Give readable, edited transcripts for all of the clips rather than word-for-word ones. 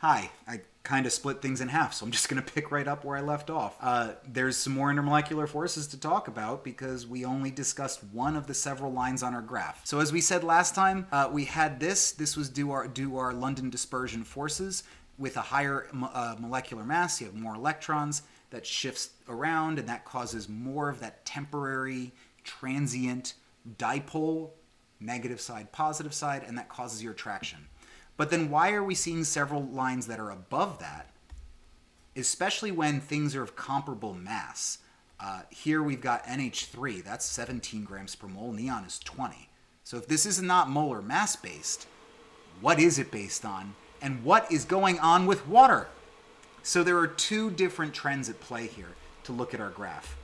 Hi, I kind of split things in half, so I'm just going to pick right up where I left off. There's some more intermolecular forces to talk about because we only discussed one of the several lines on our graph. So as we said last time, we had this. This was due our London dispersion forces. With a higher molecular mass, you have more electrons that shifts around, and that causes more of that temporary, transient dipole, negative side, positive side, and that causes your attraction. But then why are we seeing several lines that are above that, especially when things are of comparable mass? Here we've got NH3, that's 17 grams per mole, neon is 20. So if this is not molar mass based, what is it based on? And what is going on with water? So there are two different trends at play here to look at our graph.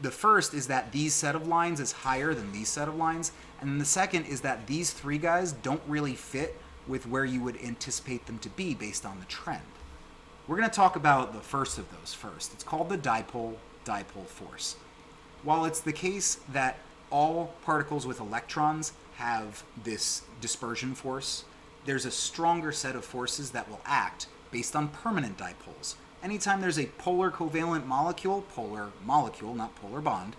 The first is that these set of lines is higher than these set of lines, and then the second is that these three guys don't really fit with where you would anticipate them to be based on the trend. We're going to talk about the first of those first. It's called the dipole-dipole force. While it's the case that all particles with electrons have this dispersion force, there's a stronger set of forces that will act based on permanent dipoles. Anytime there's a polar covalent molecule, not polar bond,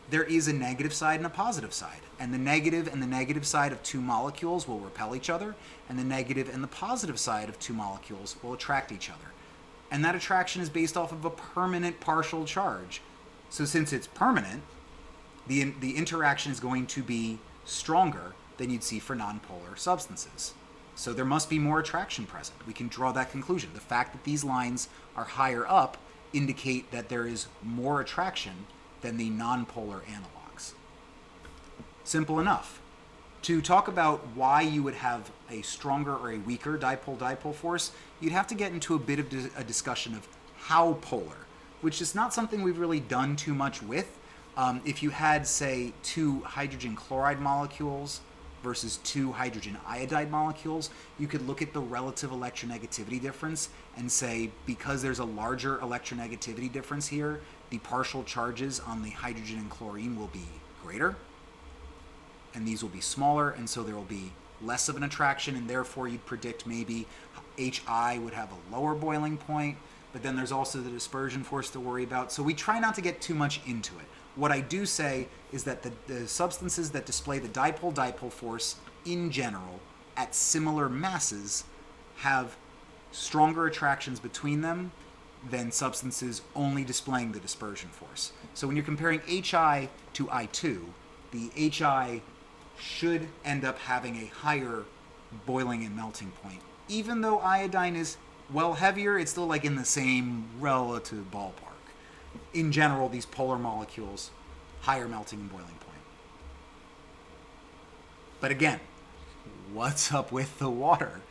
there is a negative side and a positive side. And the negative side of two molecules will repel each other, and the negative and the positive side of two molecules will attract each other. And that attraction is based off of a permanent partial charge. So since it's permanent, the interaction is going to be stronger than you'd see for nonpolar substances. So there must be more attraction present. We can draw that conclusion. The fact that these lines are higher up indicate that there is more attraction than the nonpolar analogs. Simple enough. To talk about why you would have a stronger or a weaker dipole-dipole force, you'd have to get into a bit of a discussion of how polar, which is not something we've really done too much with. If you had, say, two hydrogen chloride molecules versus two hydrogen iodide molecules, you could look at the relative electronegativity difference and say, because there's a larger electronegativity difference here, the partial charges on the hydrogen and chlorine will be greater, and these will be smaller, and so there will be less of an attraction, and therefore you'd predict maybe HI would have a lower boiling point, but then there's also the dispersion force to worry about, so we try not to get too much into it. What I do say is that the substances that display the dipole-dipole force in general at similar masses have stronger attractions between them than substances only displaying the dispersion force. So when you're comparing HI to I2, the HI should end up having a higher boiling and melting point. Even though iodine is, well, heavier, it's still like in the same relative ballpark. In general, these polar molecules, higher melting and boiling point. But again, what's up with the water?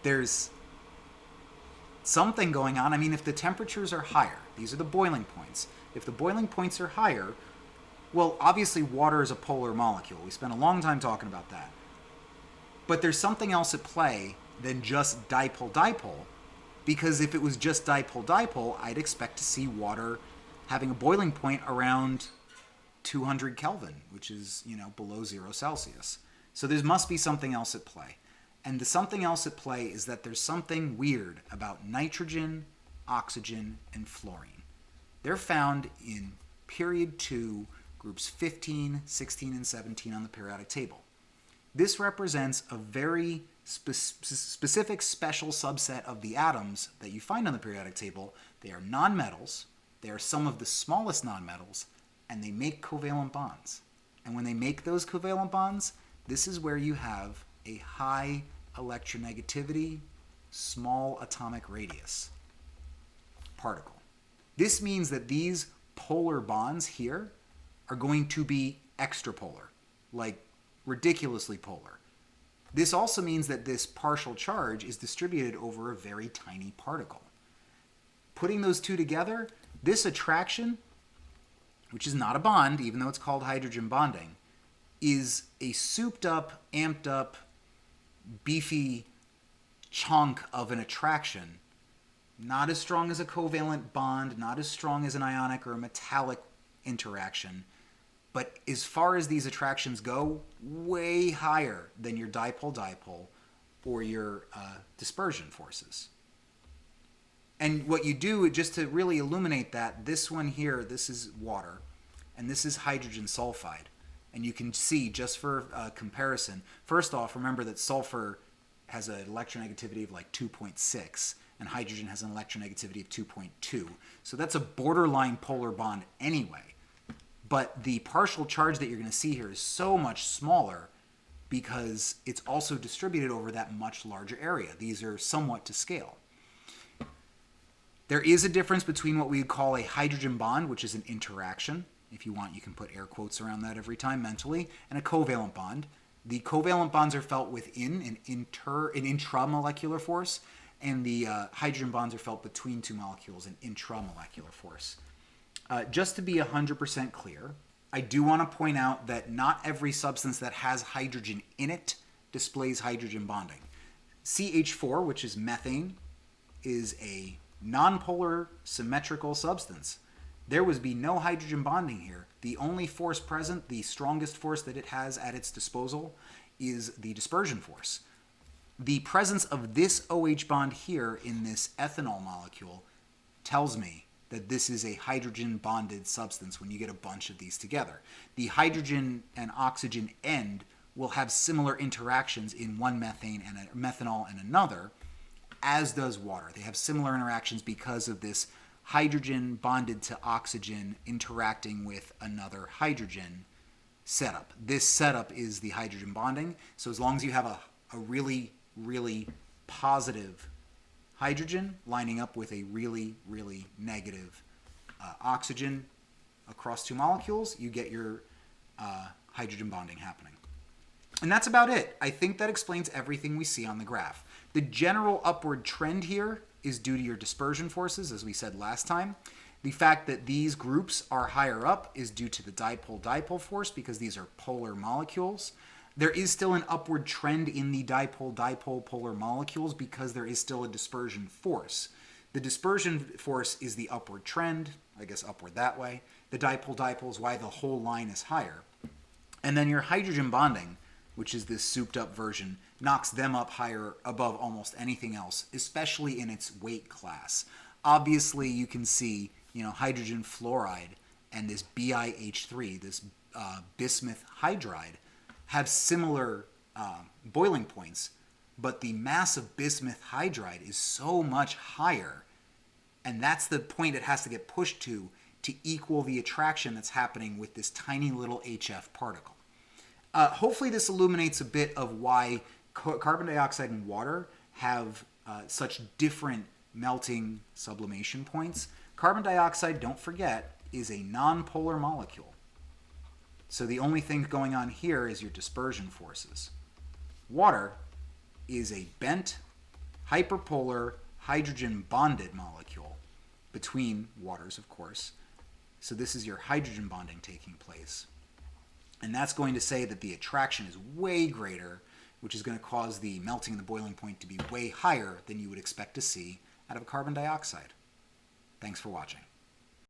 There's something going on. I mean, if the temperatures are higher, these are the boiling points. If the boiling points are higher, well, obviously water is a polar molecule. We spent a long time talking about that. But there's something else at play than just dipole-dipole, because if it was just dipole-dipole, I'd expect to see water having a boiling point around 200 Kelvin, which is, below 0 Celsius. So there must be something else at play. And the something else at play is that there's something weird about nitrogen, oxygen, and fluorine. They're found in period 2, groups 15, 16, and 17 on the periodic table. This represents a very specific special subset of the atoms that you find on the periodic table. They are nonmetals, they are some of the smallest nonmetals, and they make covalent bonds. And when they make those covalent bonds, this is where you have a high electronegativity, small atomic radius particle. This means that these polar bonds here are going to be extrapolar, like ridiculously polar. This also means that this partial charge is distributed over a very tiny particle. Putting those two together, this attraction, which is not a bond, even though it's called hydrogen bonding, is a souped up, amped up, beefy chunk of an attraction. Not as strong as a covalent bond, not as strong as an ionic or a metallic interaction, but as far as these attractions go, way higher than your dipole-dipole, or your dispersion forces. And what you do, just to really illuminate that, this one here, this is water, and this is hydrogen sulfide. And you can see, just for comparison, first off, remember that sulfur has an electronegativity of like 2.6, and hydrogen has an electronegativity of 2.2. So that's a borderline polar bond anyway. But the partial charge that you're going to see here is so much smaller because it's also distributed over that much larger area. These are somewhat to scale. There is a difference between what we would call a hydrogen bond, which is an interaction. If you want, you can put air quotes around that every time mentally, and a covalent bond. The covalent bonds are felt within an intramolecular force, and the hydrogen bonds are felt between two molecules, an intramolecular force. Just to be 100% clear, I do want to point out that not every substance that has hydrogen in it displays hydrogen bonding. CH4, which is methane, is a nonpolar symmetrical substance. There would be no hydrogen bonding here. The only force present, the strongest force that it has at its disposal, is the dispersion force. The presence of this OH bond here in this ethanol molecule tells me that this is a hydrogen bonded substance when you get a bunch of these together. The hydrogen and oxygen end will have similar interactions in one methane and a methanol and another, as does water. They have similar interactions because of this hydrogen bonded to oxygen interacting with another hydrogen setup. This setup is the hydrogen bonding. So as long as you have a really, really positive hydrogen lining up with a really, really negative oxygen across two molecules, you get your hydrogen bonding happening. And that's about it. I think that explains everything we see on the graph. The general upward trend here is due to your dispersion forces, as we said last time. The fact that these groups are higher up is due to the dipole-dipole force because these are polar molecules. There is still an upward trend in the dipole-dipole polar molecules because there is still a dispersion force. The dispersion force is the upward trend, I guess upward that way. The dipole-dipole is why the whole line is higher. And then your hydrogen bonding, which is this souped up version, knocks them up higher above almost anything else, especially in its weight class. Obviously, you can see, hydrogen fluoride and this BiH3, this bismuth hydride, have similar boiling points, but the mass of bismuth hydride is so much higher, and that's the point it has to get pushed to equal the attraction that's happening with this tiny little HF particle. Hopefully this illuminates a bit of why carbon dioxide and water have such different melting sublimation points. Carbon dioxide, don't forget, is a nonpolar molecule. So the only thing going on here is your dispersion forces. Water is a bent, hyperpolar, hydrogen bonded molecule between waters, of course. So this is your hydrogen bonding taking place. And that's going to say that the attraction is way greater, which is going to cause the melting and the boiling point to be way higher than you would expect to see out of a carbon dioxide. Thanks for watching.